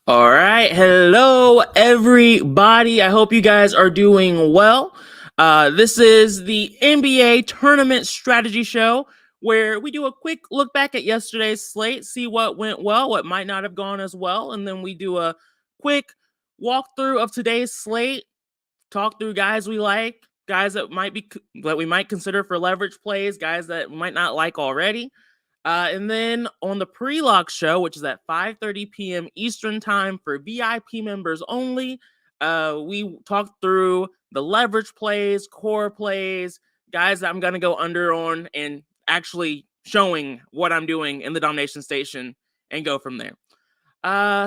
All right. Hello, everybody. I hope you guys are doing well. This is the NBA Tournament Strategy Show, where we do a quick look back at yesterday's slate, see what went well, what might not have gone as well, and then we do a quick walkthrough of today's slate, talk through guys we like, guys that we might consider for leverage plays, guys that we might not like already. And then on the pre-lock show, which is at 5:30 p.m. Eastern time for VIP members only, we talked through the leverage plays, core plays, guys that I'm going to go under on, and actually showing what I'm doing in the domination station and go from there.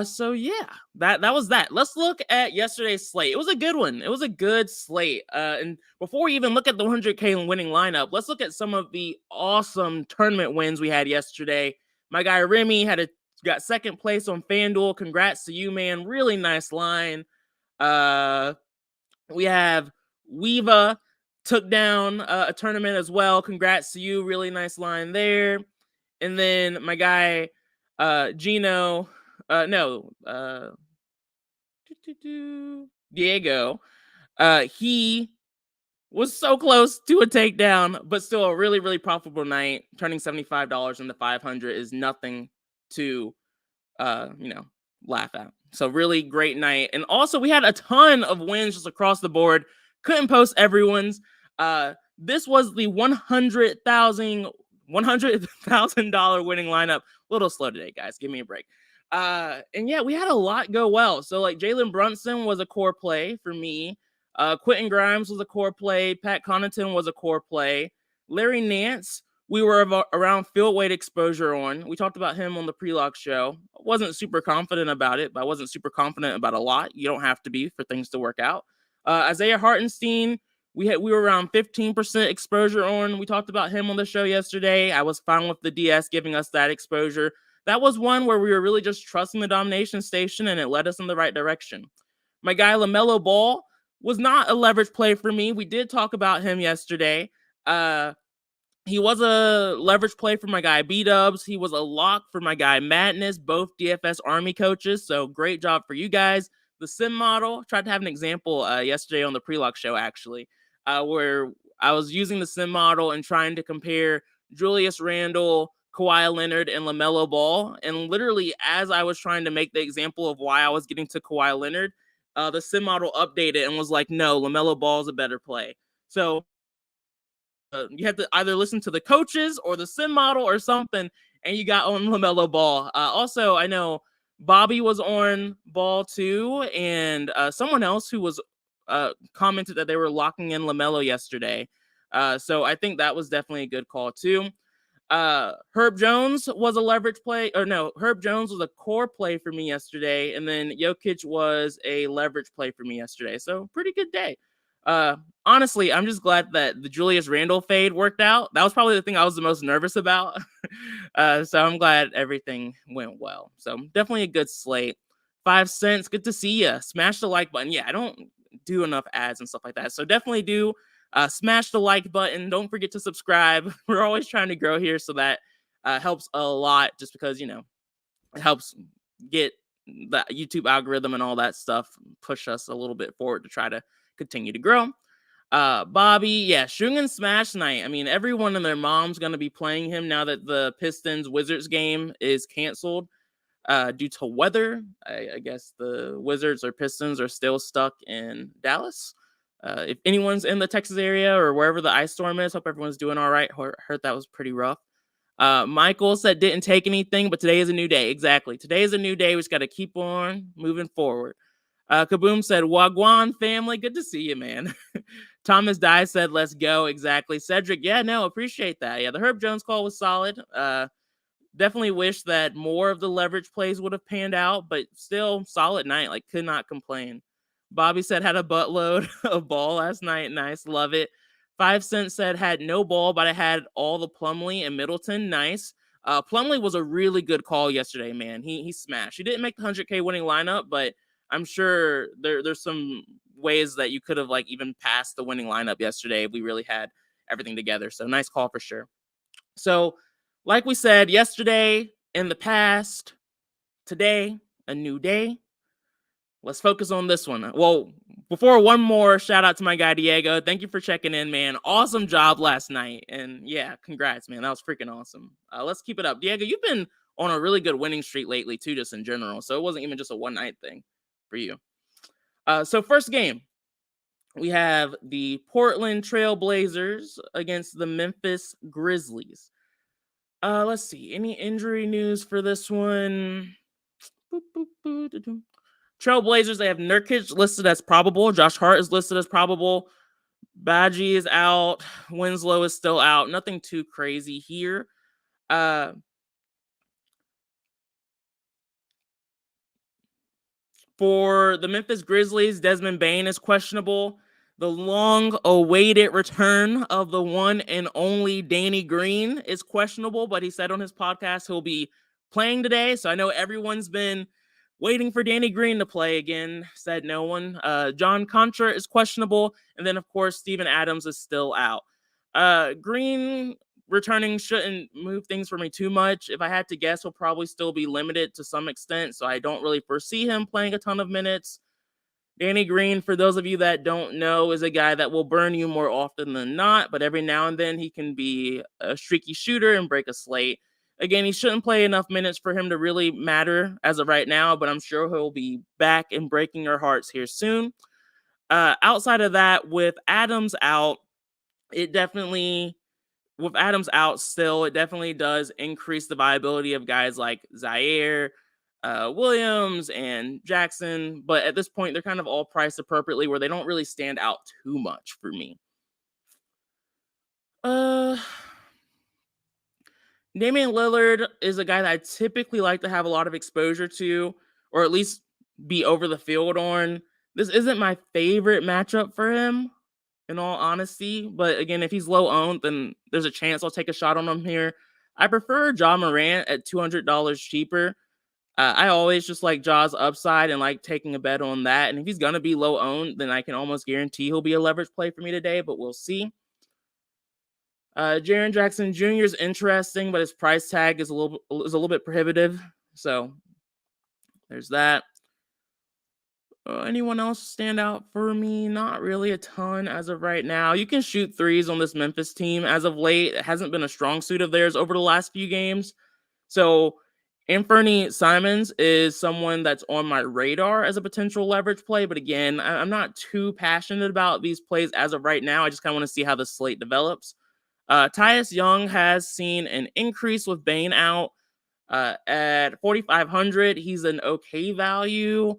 So yeah, that was that. Let's look at yesterday's slate. It was a good one. It was a good slate. And before we even look at the 100K winning lineup, let's look at some of the awesome tournament wins we had yesterday. My guy Remy got second place on FanDuel. Congrats to you, man. Really nice line. We have Weeva took down a tournament as well. Congrats to you. Really nice line there. And then my guy Gino. Diego. He was so close to a takedown, but still a really, really profitable night. Turning $75 into 500 is nothing to, laugh at. So really great night. And also we had a ton of wins just across the board. Couldn't post everyone's. This was the $100,000 winning lineup. A little slow today, guys. Give me a break. And yeah, we had a lot go well. So like Jalen Brunson was a core play for me. Quentin Grimes was a core play. Pat Connaughton was a core play. Larry Nance, we were around field weight exposure on. We talked about him on the pre-lock show. I wasn't super confident about it, but I wasn't super confident about a lot. You don't have to be for things to work out. Isaiah Hartenstein, we were around 15% exposure on. We talked about him on the show yesterday. I was fine with the DS giving us that exposure. That was one where we were really just trusting the domination station, and it led us in the right direction. My guy LaMelo Ball was not a leverage play for me. We did talk about him yesterday. He was a leverage play for my guy B-Dubs. He was a lock for my guy Madness, both DFS Army coaches. So great job for you guys. The sim model, tried to have an example yesterday on the pre-lock show, actually, where I was using the sim model and trying to compare Julius Randle, Kawhi Leonard, and LaMelo Ball. And literally, as I was trying to make the example of why I was getting to Kawhi Leonard, the sim model updated and was like, no, LaMelo Ball is a better play. So you had to either listen to the coaches or the sim model or something, and you got on LaMelo Ball. Also, I know Bobby was on Ball too, and someone else who was commented that they were locking in LaMelo yesterday. So I think that was definitely a good call too. Herb Jones was a leverage play, or no, Herb Jones was a core play for me yesterday, and then Jokic was a leverage play for me yesterday. So pretty good day. Honestly, I'm just glad that the Julius Randle fade worked out. That was probably the thing I was the most nervous about. So I'm glad everything went well. So definitely a good slate. 5 cents. Good to see you. Smash the like button. Yeah, I don't do enough ads and stuff like that. So definitely do smash the like button. Don't forget to subscribe. We're always trying to grow here, so that helps a lot just because, it helps get the YouTube algorithm and all that stuff, push us a little bit forward to try to continue to grow. Bobby, yeah, shooting and smash night. I mean, everyone and their mom's going to be playing him now that the Pistons Wizards game is canceled due to weather. I guess the Wizards or Pistons are still stuck in Dallas. If anyone's in the Texas area or wherever the ice storm is, hope everyone's doing all right. Heard that was pretty rough. Michael said didn't take anything, but today is a new day. Exactly. Today is a new day. We just got to keep on moving forward. Kaboom said, Wagwan family, good to see you, man. Thomas Dye said, let's go. Exactly. Cedric, yeah, no, appreciate that. Yeah, the Herb Jones call was solid. Definitely wish that more of the leverage plays would have panned out, but still solid night. Like, could not complain. Bobby said had a buttload of ball last night. Nice. Love it. 5 cents said had no ball, but I had all the Plumlee and Middleton. Nice. Plumlee was a really good call yesterday, man. He smashed. He didn't make the 100K winning lineup, but I'm sure there's some ways that you could have like even passed the winning lineup yesterday if we really had everything together. So nice call for sure. So like we said yesterday, in the past, today, a new day, let's focus on this one. Well, before one more, shout out to my guy Diego. Thank you for checking in, man. Awesome job last night. And yeah, congrats, man. That was freaking awesome. Let's keep it up. Diego, you've been on a really good winning streak lately, too, just in general. So it wasn't even just a one night thing for you. So first game, we have the Portland Trail Blazers against the Memphis Grizzlies. Let's see. Any injury news for this one? Trailblazers, they have Nurkic listed as probable. Josh Hart is listed as probable. Badgie is out. Winslow is still out. Nothing too crazy here. For the Memphis Grizzlies, Desmond Bane is questionable. The long-awaited return of the one and only Danny Green is questionable, but he said on his podcast he'll be playing today. So I know everyone's been waiting for Danny Green to play again, said no one. John Contra is questionable. And then, of course, Steven Adams is still out. Green returning shouldn't move things for me too much. If I had to guess, he'll probably still be limited to some extent. So I don't really foresee him playing a ton of minutes. Danny Green, for those of you that don't know, is a guy that will burn you more often than not, but every now and then he can be a streaky shooter and break a slate. Again, he shouldn't play enough minutes for him to really matter as of right now, but I'm sure he'll be back and breaking our hearts here soon. Outside of that, with Adams out, it definitely does increase the viability of guys like Zaire, Williams, and Jackson. But at this point, they're kind of all priced appropriately where they don't really stand out too much for me. Damian Lillard is a guy that I typically like to have a lot of exposure to, or at least be over the field on. This isn't my favorite matchup for him, in all honesty. But again, if he's low owned, then there's a chance I'll take a shot on him here. I prefer Ja Morant at $200 cheaper. I always just like Ja's upside and like taking a bet on that. And if he's going to be low owned, then I can almost guarantee he'll be a leverage play for me today, but we'll see. Jaren Jackson Jr. is interesting, but his price tag is a little bit prohibitive. So there's that. Anyone else stand out for me? Not really a ton as of right now. You can shoot threes on this Memphis team as of late. It hasn't been a strong suit of theirs over the last few games. So Anthony Simons is someone that's on my radar as a potential leverage play. But again, I'm not too passionate about these plays as of right now. I just kind of want to see how the slate develops. Tyus Young has seen an increase with Bane out at 4,500. He's an okay value.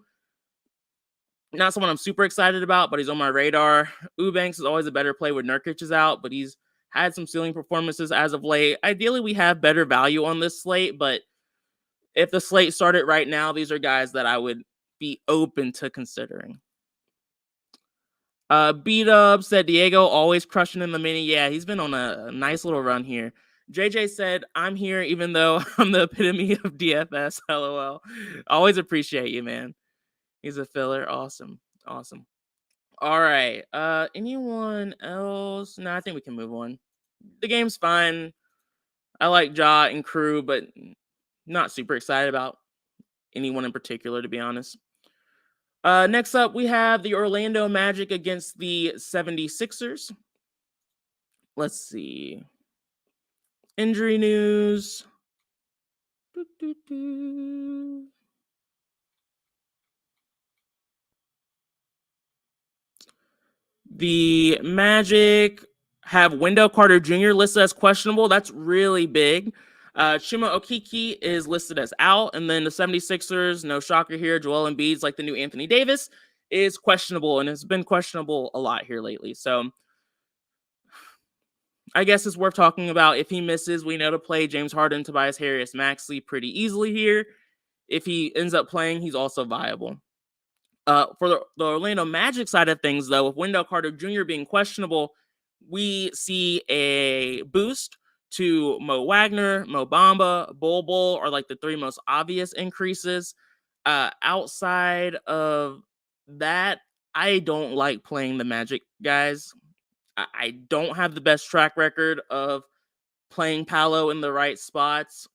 Not someone I'm super excited about, but he's on my radar. Eubanks is always a better play when Nurkic is out, but he's had some ceiling performances as of late. Ideally, we have better value on this slate, but if the slate started right now, these are guys that I would be open to considering. B-Dub said Diego always crushing in the mini. Yeah, he's been on a nice little run here. JJ said, I'm here even though I'm the epitome of DFS. LOL. Always appreciate you, man. He's a filler. Awesome. All right. Anyone else? No, I think we can move on. The game's fine. I like Ja and crew, but not super excited about anyone in particular, to be honest. Next up, we have the Orlando Magic against the 76ers. Let's see. Injury news. The Magic have Wendell Carter Jr. listed as questionable. That's really big. Chuma Okeke is listed as out. And then the 76ers, no shocker here, Joel Embiid's like the new Anthony Davis, is questionable and has been questionable a lot here lately. So I guess it's worth talking about. If he misses, we know to play James Harden, Tobias Harris, Maxey pretty easily here. If he ends up playing, he's also viable. For the Orlando Magic side of things, though, with Wendell Carter Jr. being questionable, we see a boost to Mo Wagner, Mo Bamba, Bol Bol are like the three most obvious increases. Outside of that, I don't like playing the Magic guys. I don't have the best track record of playing Paolo in the right spots.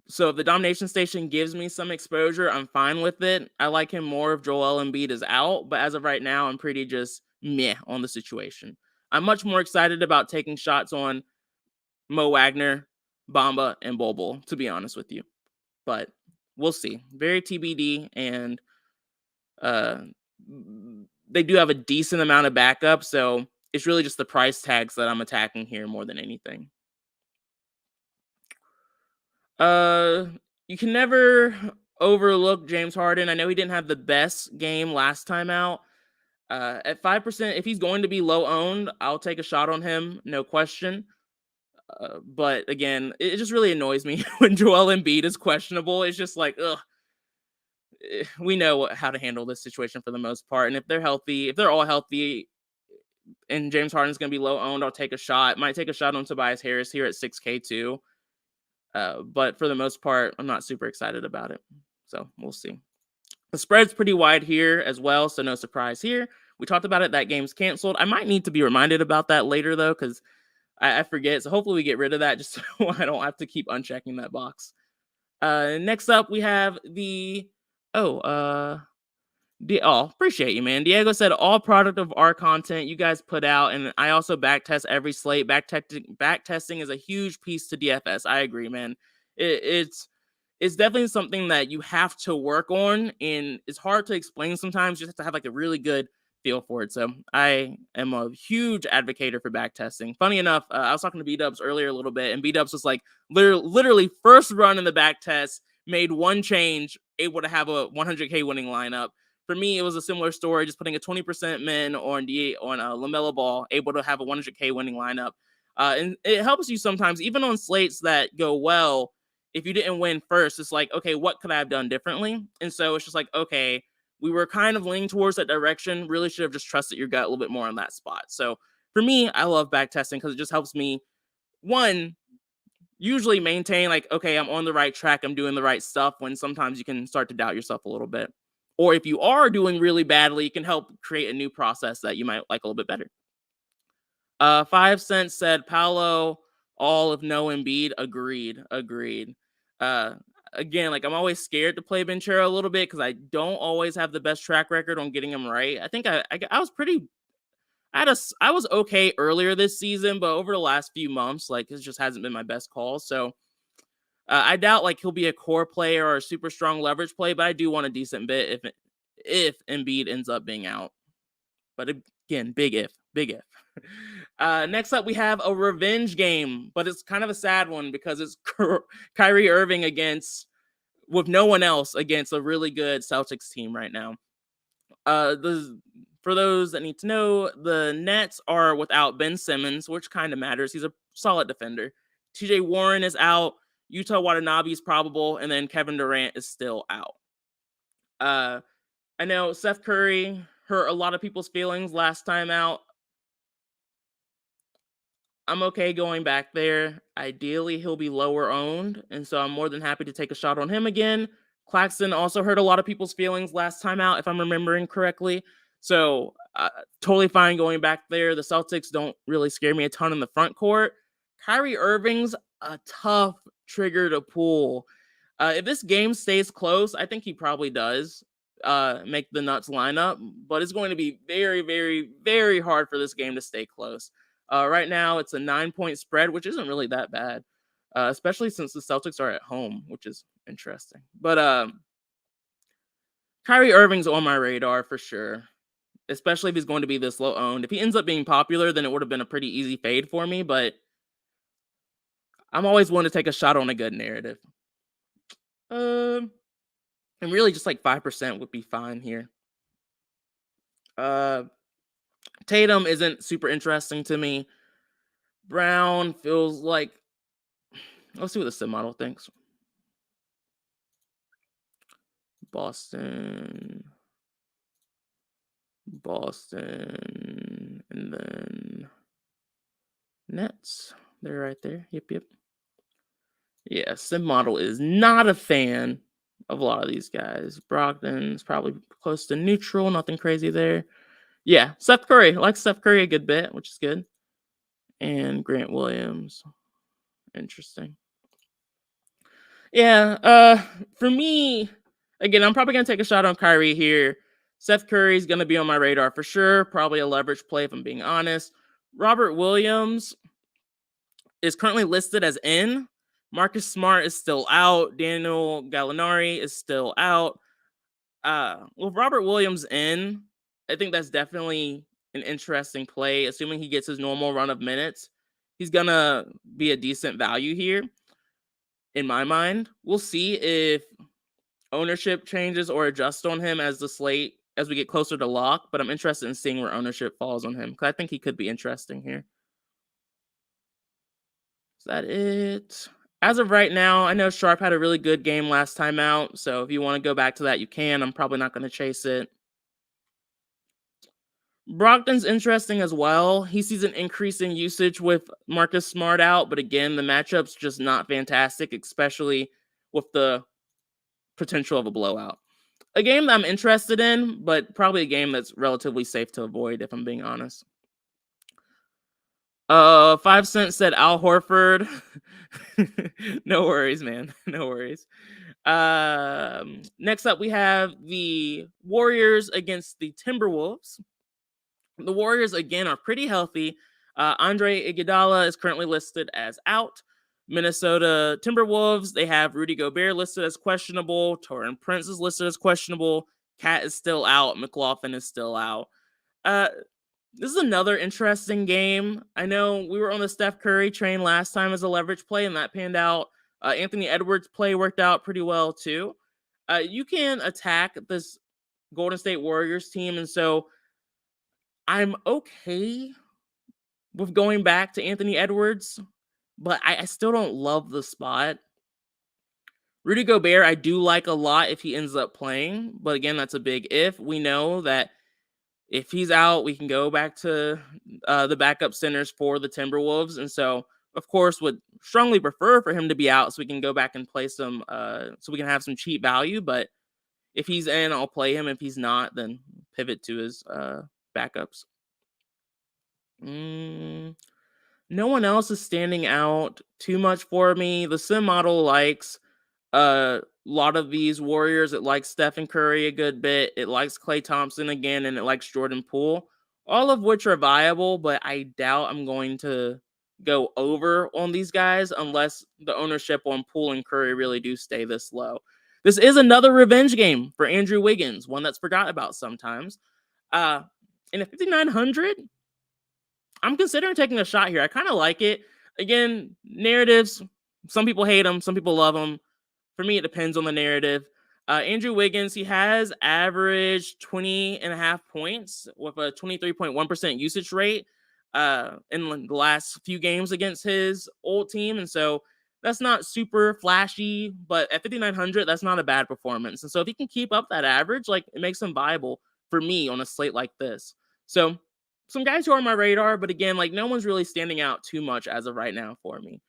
So if the domination station gives me some exposure, I'm fine with it. I like him more if Joel Embiid is out, but as of right now, I'm pretty just meh on the situation. I'm much more excited about taking shots on Mo Wagner, Bamba, and Bol, to be honest with you. But we'll see. Very TBD, and they do have a decent amount of backup, so it's really just the price tags that I'm attacking here more than anything. You can never overlook James Harden. I know he didn't have the best game last time out. At 5%, if he's going to be low owned, I'll take a shot on him, no question. But again, it just really annoys me when Joel Embiid is questionable. It's just like, ugh. We know how to handle this situation for the most part. And if they're healthy, if they're all healthy and James Harden's going to be low owned, I'll take a shot. Might take a shot on Tobias Harris here at 6K too. But for the most part, I'm not super excited about it. So we'll see. The spread's pretty wide here as well, so no surprise here. We talked about it. That game's canceled. I might need to be reminded about that later, though, because I forget. So hopefully we get rid of that just so I don't have to keep unchecking that box. Next up, we have the... appreciate you, man. Diego said, all product of our content you guys put out, and I also backtest every slate. Backtesting is a huge piece to DFS. I agree, man. It's definitely something that you have to work on, and it's hard to explain sometimes. You just have to have like a really good feel for it. So I am a huge advocate for backtesting. Funny enough, I was talking to B-Dubs earlier a little bit, and B-Dubs was like literally first run in the backtest, made one change, able to have a 100K winning lineup. For me, it was a similar story, just putting a 20% min on LaMelo Ball, able to have a 100K winning lineup. And it helps you sometimes, even on slates that go well. If you didn't win first, it's like, okay, what could I have done differently? And so it's just like, okay, we were kind of leaning towards that direction. Really should have just trusted your gut a little bit more on that spot. So for me, I love backtesting because it just helps me, one, usually maintain like, okay, I'm on the right track. I'm doing the right stuff, when sometimes you can start to doubt yourself a little bit. Or if you are doing really badly, it can help create a new process that you might like a little bit better. 5 cents said, Paolo, all of no Embiid. Agreed. Again, like I'm always scared to play Benchero a little bit because I don't always have the best track record on getting him right. I think I was pretty... I was okay earlier this season, but over the last few months, like it just hasn't been my best call. So I doubt like he'll be a core player or a super strong leverage play, but I do want a decent bit if Embiid ends up being out. But again, big if. Next up, we have a revenge game, but it's kind of a sad one because it's Kyrie Irving with no one else against a really good Celtics team right now. For those that need to know, the Nets are without Ben Simmons, which kind of matters. He's a solid defender. TJ Warren is out. Yuta Watanabe is probable, and then Kevin Durant is still out. I know Seth Curry hurt a lot of people's feelings last time out. I'm okay going back there. Ideally, he'll be lower owned, and so I'm more than happy to take a shot on him again. Claxton also hurt a lot of people's feelings last time out, if I'm remembering correctly. So totally fine going back there. The Celtics don't really scare me a ton in the front court. Kyrie Irving's a tough trigger to pull. If this game stays close, I think he probably does make the Nuts lineup, but it's going to be very, very, very hard for this game to stay close. Right now, it's a 9-point spread, which isn't really that bad, especially since the Celtics are at home, which is interesting. But Kyrie Irving's on my radar for sure, especially if he's going to be this low owned. If he ends up being popular, then it would have been a pretty easy fade for me, but I'm always willing to take a shot on a good narrative. And really just like 5% would be fine here. Tatum isn't super interesting to me. Brown feels like... Let's see what the sim model thinks. Boston, and then Nets. They're right there. Yep. Yeah, sim model is not a fan of a lot of these guys. Brogdon's probably close to neutral. Nothing crazy there. Yeah, Seth Curry. I like Seth Curry a good bit, which is good. And Grant Williams. Interesting. Yeah, for me, again, I'm probably gonna take a shot on Kyrie here. Seth Curry's gonna be on my radar for sure. Probably a leverage play if I'm being honest. Robert Williams is currently listed as in. Marcus Smart is still out. Daniel Gallinari is still out. With Robert Williams in, I think that's definitely an interesting play. Assuming he gets his normal run of minutes, he's gonna be a decent value here in my mind. We'll see if ownership changes or adjust on him as we get closer to lock, but I'm interested in seeing where ownership falls on him because I think he could be interesting here. Is that it? As of right now, I know Sharp had a really good game last time out, so if you want to go back to that, you can. I'm probably not going to chase it. Brogdon's interesting as well. He sees an increase in usage with Marcus Smart out, but again, the matchup's just not fantastic, especially with the potential of a blowout. A game that I'm interested in, but probably a game that's relatively safe to avoid, if I'm being honest. 5 Cent said Al Horford. No worries, man. No worries. Next up, we have the Warriors against the Timberwolves. The Warriors, again, are pretty healthy. Andre Iguodala is currently listed as out. Minnesota Timberwolves, they have Rudy Gobert listed as questionable. Taurean Prince is listed as questionable. Cat is still out. McLaughlin is still out. This is another interesting game. I know we were on the Steph Curry train last time as a leverage play, and that panned out. Anthony Edwards' play worked out pretty well, too. You can attack this Golden State Warriors team, and so I'm okay with going back to Anthony Edwards, but I still don't love the spot. Rudy Gobert, I do like a lot if he ends up playing, but again, that's a big if. We know that if he's out, we can go back to the backup centers for the Timberwolves, and so of course would strongly prefer for him to be out so we can go back and play some, so we can have some cheap value. But if he's in, I'll play him. If he's not, then pivot to his backups. No one else is standing out too much for me. The sim model likes a lot of these Warriors. It likes Stephen Curry a good bit. It likes Klay Thompson again, and it likes Jordan Poole, all of which are viable, but I doubt I'm going to go over on these guys unless the ownership on Poole and Curry really do stay this low. This is another revenge game for Andrew Wiggins, one that's forgotten about sometimes. In a 5,900, I'm considering taking a shot here. I kind of like it. Again, narratives, some people hate them, some people love them. For me, it depends on the narrative. Andrew Wiggins, he has averaged 20 and a half points with a 23.1% usage rate in the last few games against his old team. And so that's not super flashy, but at 5,900, that's not a bad performance. And so if he can keep up that average, like it makes him viable for me on a slate like this. So some guys who are on my radar, but again, like no one's really standing out too much as of right now for me.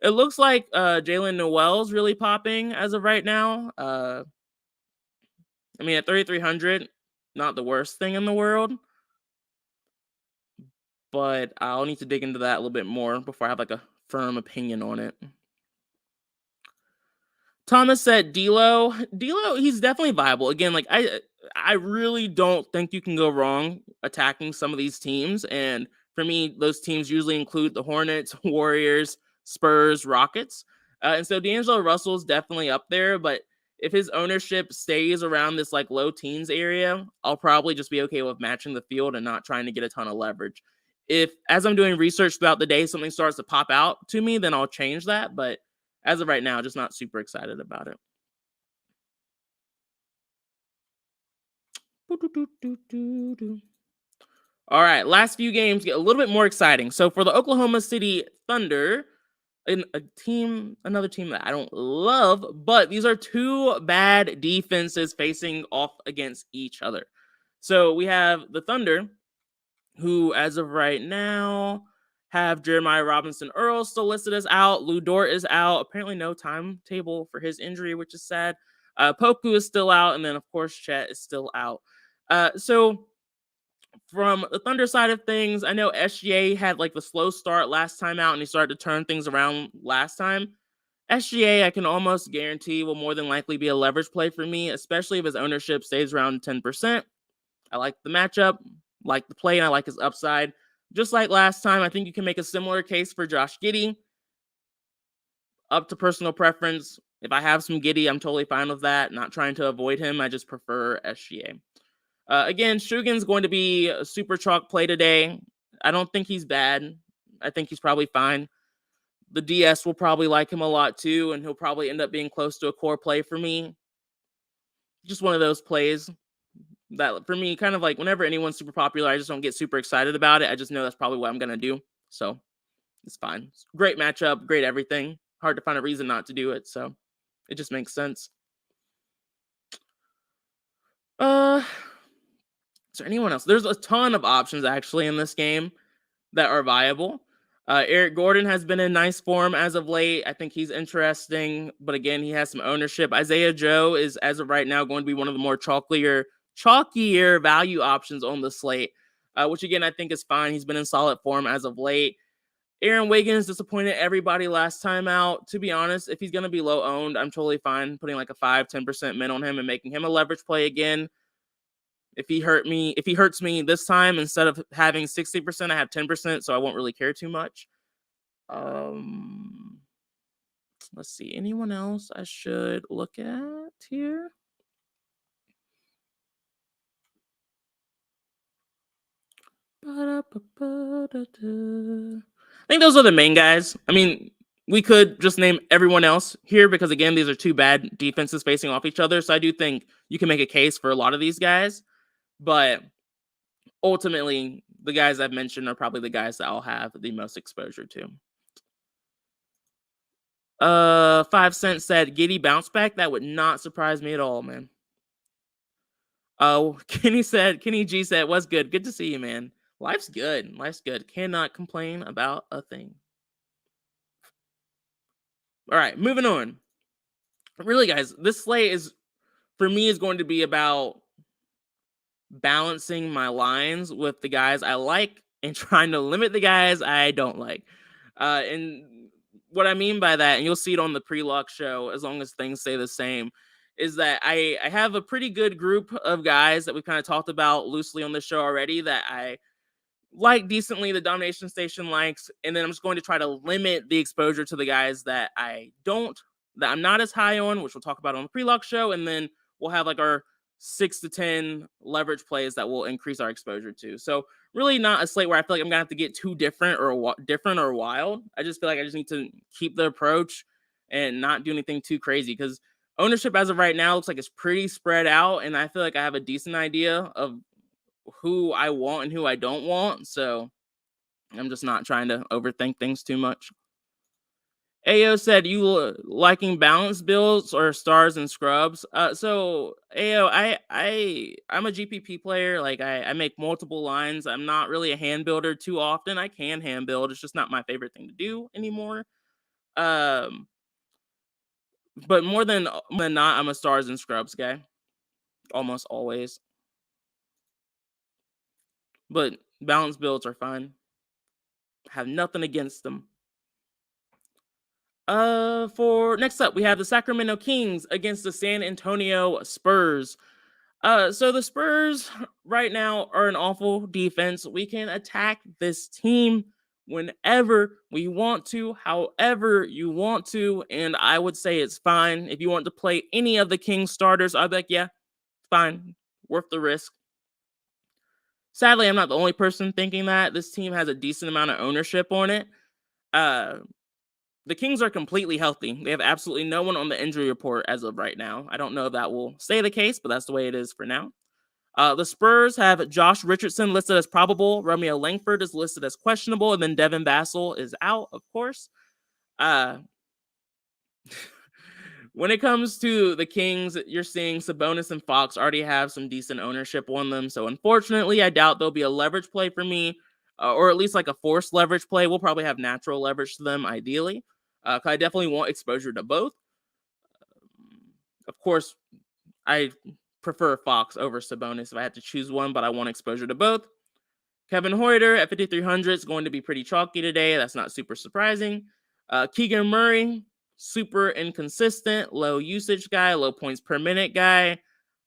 It looks like Jalen Noel's really popping as of right now. I mean, at 3,300, not the worst thing in the world, but I'll need to dig into that a little bit more before I have like a firm opinion on it. Thomas said D'Lo. D'Lo, he's definitely viable. Again, like I really don't think you can go wrong attacking some of these teams. And for me, those teams usually include the Hornets, Warriors, Spurs, Rockets. And so D'Angelo Russell is definitely up there. But if his ownership stays around this like low teens area, I'll probably just be okay with matching the field and not trying to get a ton of leverage. If as I'm doing research throughout the day, something starts to pop out to me, then I'll change that. But as of right now, just not super excited about it. All right, last few games get a little bit more exciting. So for the Oklahoma City Thunder, another team that I don't love, but these are two bad defenses facing off against each other. So we have the Thunder, who as of right now have Jeremiah Robinson Earl still listed as out. Lou Dort is out. Apparently no timetable for his injury, which is sad. Poku is still out. And then, of course, Chet is still out. So from the Thunder side of things, I know SGA had like the slow start last time out and he started to turn things around last time. SGA, I can almost guarantee will more than likely be a leverage play for me, especially if his ownership stays around 10%. I like the matchup, like the play, and I like his upside. Just like last time, I think you can make a similar case for Josh Giddey. Up to personal preference. If I have some Giddey, I'm totally fine with that. Not trying to avoid him. I just prefer SGA. Again, Shugin's going to be a super chalk play today. I don't think he's bad. I think he's probably fine. The DS will probably like him a lot too, and he'll probably end up being close to a core play for me. Just one of those plays that, for me, kind of like whenever anyone's super popular, I just don't get super excited about it. I just know that's probably what I'm going to do. So it's fine. It's great matchup, great everything. Hard to find a reason not to do it, so it just makes sense. Is there anyone else? There's a ton of options actually in this game that are viable. Eric Gordon has been in nice form as of late. I think he's interesting, but again, he has some ownership. Isaiah Joe is, as of right now, going to be one of the more chalkier value options on the slate, which again, I think is fine. He's been in solid form as of late. Aaron Wiggins disappointed everybody last time out. To be honest, if he's going to be low owned, I'm totally fine putting like a 5-10% min on him and making him a leverage play again. If he hurts me this time, instead of having 60%, I have 10%, so I won't really care too much. Let's see. Anyone else I should look at here? I think those are the main guys. I mean, we could just name everyone else here because, again, these are two bad defenses facing off each other. So I do think you can make a case for a lot of these guys. But ultimately, the guys I've mentioned are probably the guys that I'll have the most exposure to. 5 Cent said Giddey bounce back. That would not surprise me at all, man. Oh, Kenny G said, what's good? Good to see you, man. Life's good. Cannot complain about a thing. All right, moving on. Really, guys, this slate for me, is going to be about balancing my lines with the guys I like and trying to limit the guys I don't like. And what I mean by that, and you'll see it on the pre-lock show, as long as things stay the same, is that I have a pretty good group of guys that we kind of talked about loosely on the show already that I like decently, the Domination Station likes, and then I'm just going to try to limit the exposure to the guys that I'm not as high on, which we'll talk about on the pre-lock show, and then we'll have like our 6 to 10 leverage plays that will increase our exposure to. So really not a slate where I feel like I'm gonna have to get too different or wild. I just feel like I just need to keep the approach and not do anything too crazy, because ownership as of right now looks like it's pretty spread out, and I feel like I have a decent idea of who I want and who I don't want. So I'm just not trying to overthink things too much. Ao said, you liking balanced builds or stars and scrubs? So Ao, I'm a GPP player. Like I make multiple lines. I'm not really a hand builder too often. I can hand build. It's just not my favorite thing to do anymore. But more than not, I'm a stars and scrubs guy. Almost always. But balanced builds are fine. Have nothing against them. For next up, we have the Sacramento Kings against the San Antonio Spurs. So the Spurs right now are an awful defense. We can attack this team whenever we want to, however you want to, and I would say it's fine. If you want to play any of the Kings starters, I'd be like, yeah, fine, worth the risk. Sadly, I'm not the only person thinking that. This team has a decent amount of ownership on it. The Kings are completely healthy. They have absolutely no one on the injury report as of right now. I don't know if that will stay the case, but that's the way it is for now. The Spurs have Josh Richardson listed as probable. Romeo Langford is listed as questionable. And then Devin Vassell is out, of course. When it comes to the Kings, you're seeing Sabonis and Fox already have some decent ownership on them. So unfortunately, I doubt there'll be a leverage play for me, or at least like a forced leverage play. We'll probably have natural leverage to them, ideally. I definitely want exposure to both. Of course, I prefer Fox over Sabonis if I had to choose one, but I want exposure to both. Kevin Huerter at 5,300 is going to be pretty chalky today. That's not super surprising. Keegan Murray, super inconsistent, low usage guy, low points per minute guy.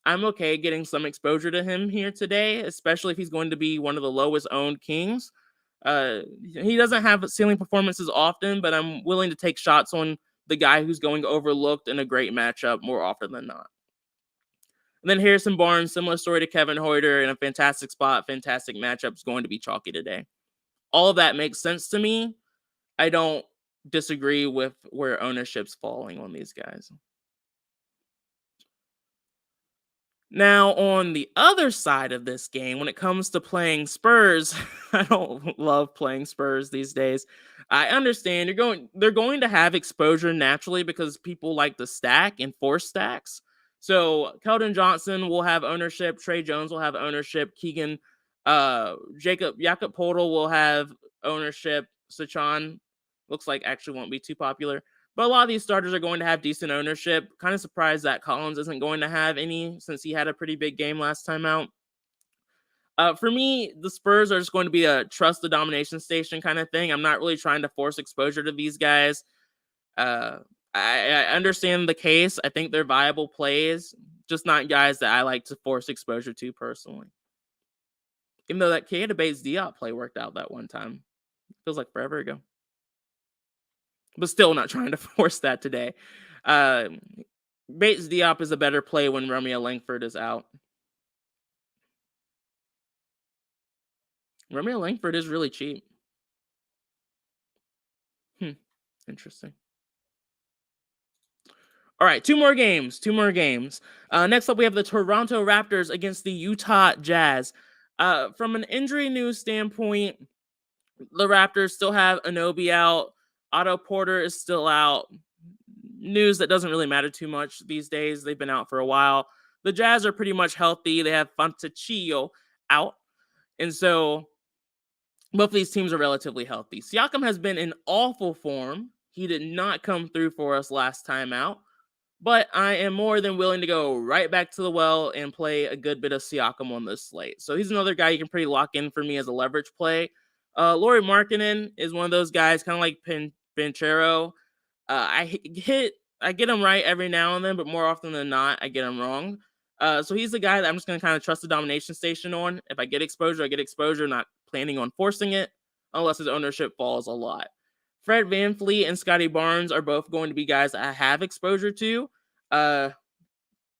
I'm okay getting some exposure to him here today, especially if he's going to be one of the lowest owned Kings. He doesn't have ceiling performances often, but I'm willing to take shots on the guy who's going overlooked in a great matchup more often than not. And then Harrison Barnes, similar story to Kevin Huerter, in a fantastic spot, fantastic matchup, is going to be chalky today. All of that makes sense to me. I don't disagree with where ownership's falling on these guys. Now, on the other side of this game, when it comes to playing Spurs, I don't love playing Spurs these days. I understand they're going to have exposure naturally because people like to stack and force stacks. So Keldon Johnson will have ownership, Trey Jones will have ownership, Jakob Poeltl will have ownership, Sachan looks like actually won't be too popular. But a lot of these starters are going to have decent ownership. Kind of surprised that Collins isn't going to have any since he had a pretty big game last time out. For me, the Spurs are just going to be a trust the domination station kind of thing. I'm not really trying to force exposure to these guys. I understand the case. I think they're viable plays, just not guys that I like to force exposure to personally. Even though that Keita Bates-Diop play worked out that one time. Feels like forever ago. But still not trying to force that today. Bates-Diop is a better play when Romeo Langford is out. Romeo Langford is really cheap. Interesting. All right, two more games. Next up, we have the Toronto Raptors against the Utah Jazz. From an injury news standpoint, the Raptors still have Anunoby out. Otto Porter is still out. News that doesn't really matter too much these days. They've been out for a while. The Jazz are pretty much healthy. They have Fontecchio out. And so both of these teams are relatively healthy. Siakam has been in awful form. He did not come through for us last time out. But I am more than willing to go right back to the well and play a good bit of Siakam on this slate. So he's another guy you can pretty lock in for me as a leverage play. Lauri Markkanen is one of those guys, kind of like Pinchero. I get him right every now and then, but more often than not, I get him wrong. So he's the guy that I'm just going to kind of trust the domination station on. If I get exposure, I get exposure, not planning on forcing it, unless his ownership falls a lot. Fred VanVleet and Scotty Barnes are both going to be guys I have exposure to.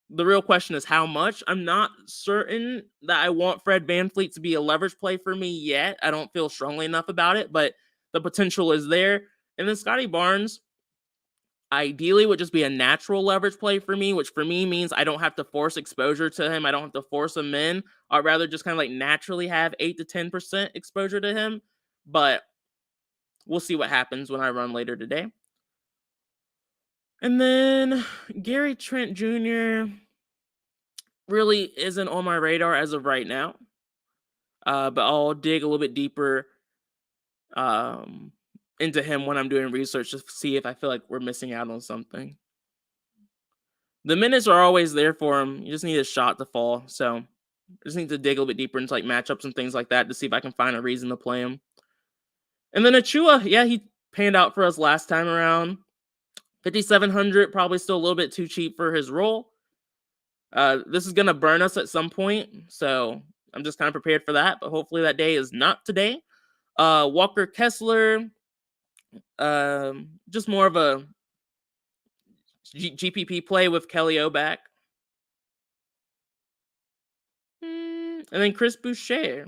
The real question is how much. I'm not certain that I want Fred VanVleet to be a leverage play for me yet. I don't feel strongly enough about it, but the potential is there. And then Scotty Barnes ideally would just be a natural leverage play for me, which for me means I don't have to force exposure to him. I don't have to force him in. I'd rather just kind of like naturally have 8 to 10% exposure to him. But we'll see what happens when I run later today. And then Gary Trent Jr. really isn't on my radar as of right now. But I'll dig a little bit deeper into him when I'm doing research to see if I feel like we're missing out on something. The minutes are always there for him. You just need a shot to fall. So I just need to dig a little bit deeper into like matchups and things like that to see if I can find a reason to play him. And then Achua, yeah, he panned out for us last time around. 5,700, probably still a little bit too cheap for his role. This is going to burn us at some point, so I'm just kind of prepared for that, but hopefully that day is not today. Walker Kessler, just more of a GPP play with Kelly O back. And then Chris Boucher.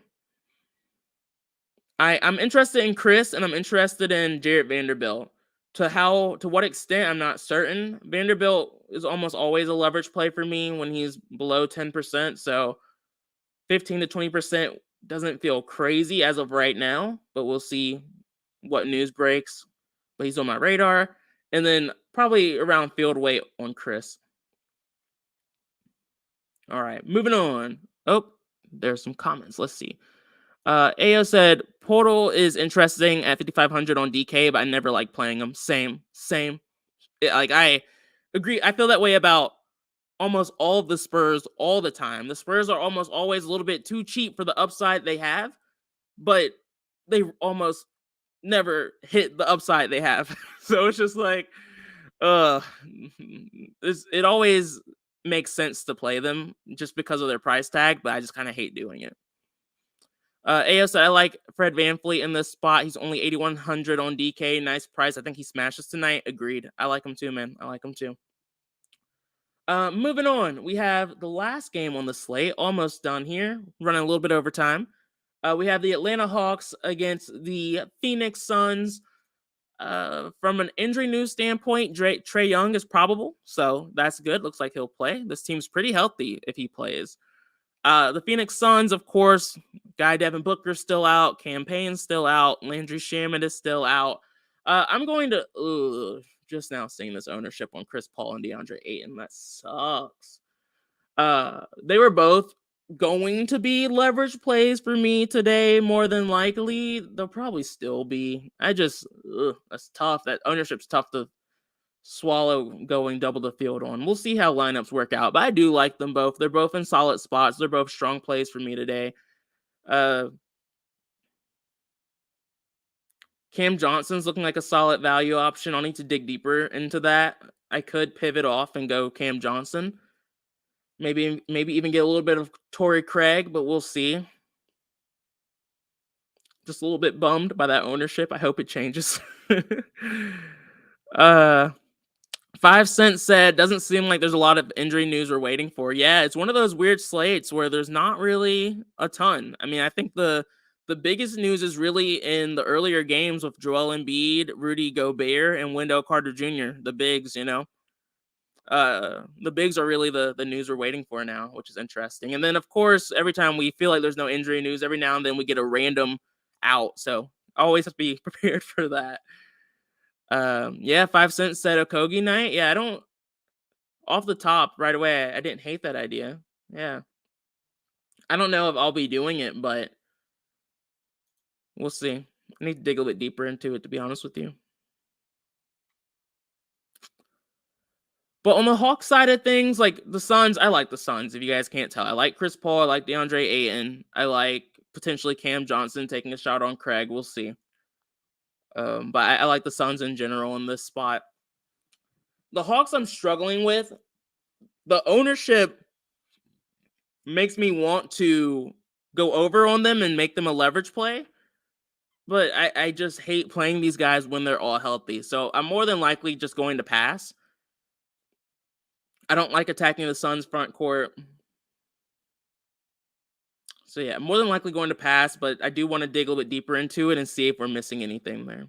I'm interested in Chris, and I'm interested in Jarrett Vanderbilt. To what extent, I'm not certain. Vanderbilt is almost always a leverage play for me when he's below 10%. So 15 to 20% doesn't feel crazy as of right now, but we'll see what news breaks. But he's on my radar. And then probably around field weight on Chris. All right, moving on. Oh, there's some comments. Let's see. AO said, Portal is interesting at 5,500 on DK, but I never like playing him. Same. I agree. I feel that way about almost all of the Spurs all the time. The Spurs are almost always a little bit too cheap for the upside they have, but they almost never hit the upside they have. So it's just like, Uh, it always makes sense to play them just because of their price tag, but I just kind of hate doing it. AO said, I like Fred VanVleet in this spot. He's only 8,100 on DK. Nice price. I think he smashes tonight. Agreed. I like him too, man. I like him too. Moving on, we have the last game on the slate. Almost done here. Running a little bit over time. We have the Atlanta Hawks against the Phoenix Suns. From an injury news standpoint, Trae Young is probable, so that's good. Looks like he'll play. This team's pretty healthy if he plays. The Phoenix Suns, of course, Guy Devin Booker's still out, Campaign's still out, Landry Shamet is still out. I'm going to just now seeing this ownership on Chris Paul and DeAndre Ayton. That sucks. They were both going to be leverage plays for me today, more than likely. They'll probably still be. That's tough. That ownership's tough to swallow going double the field on. We'll see how lineups work out, but I do like them both. They're both in solid spots. They're both strong plays for me today. Cam Johnson's looking like a solid value option. I'll need to dig deeper into that. I could pivot off and go Cam Johnson. Maybe even get a little bit of Torrey Craig, but we'll see. Just a little bit bummed by that ownership. I hope it changes. 5 Cent said, doesn't seem like there's a lot of injury news we're waiting for. Yeah, it's one of those weird slates where there's not really a ton. I mean, I think the biggest news is really in the earlier games with Joel Embiid, Rudy Gobert, and Wendell Carter Jr., the bigs, the bigs are really the news we're waiting for now, which is interesting. And then, of course, every time we feel like there's no injury news, every now and then we get a random out. So always have to be prepared for that. 5 Cent said Okogie night. Yeah, I don't, off the top right away, I didn't hate that idea. Yeah. I don't know if I'll be doing it, but we'll see. I need to dig a little bit deeper into it, to be honest with you. But on the Hawks side of things, like the Suns, I like the Suns, if you guys can't tell. I like Chris Paul. I like DeAndre Ayton. I like potentially Cam Johnson taking a shot on Craig. We'll see. But I like the Suns in general in this spot. The Hawks I'm struggling with. The ownership makes me want to go over on them and make them a leverage play. But I just hate playing these guys when they're all healthy. So I'm more than likely just going to pass. I don't like attacking the Suns front court. So yeah, more than likely going to pass, but I do want to dig a little bit deeper into it and see if we're missing anything there.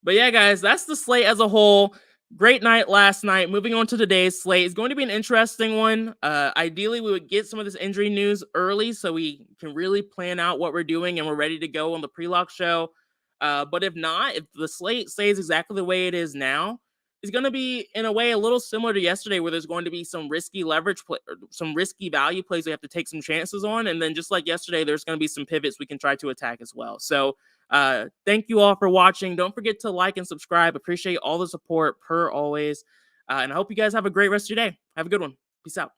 But yeah, guys, that's the slate as a whole. Great night last night. Moving on to today's slate. It's going to be an interesting one. Ideally, we would get some of this injury news early so we can really plan out what we're doing and we're ready to go on the pre-lock show. But if not, if the slate stays exactly the way it is now, it's going to be, in a way, a little similar to yesterday where there's going to be some risky leverage play, or some risky value plays we have to take some chances on. And then just like yesterday, there's going to be some pivots we can try to attack as well. So thank you all for watching. Don't forget to like and subscribe. Appreciate all the support per always. And I hope you guys have a great rest of your day. Have a good one. Peace out.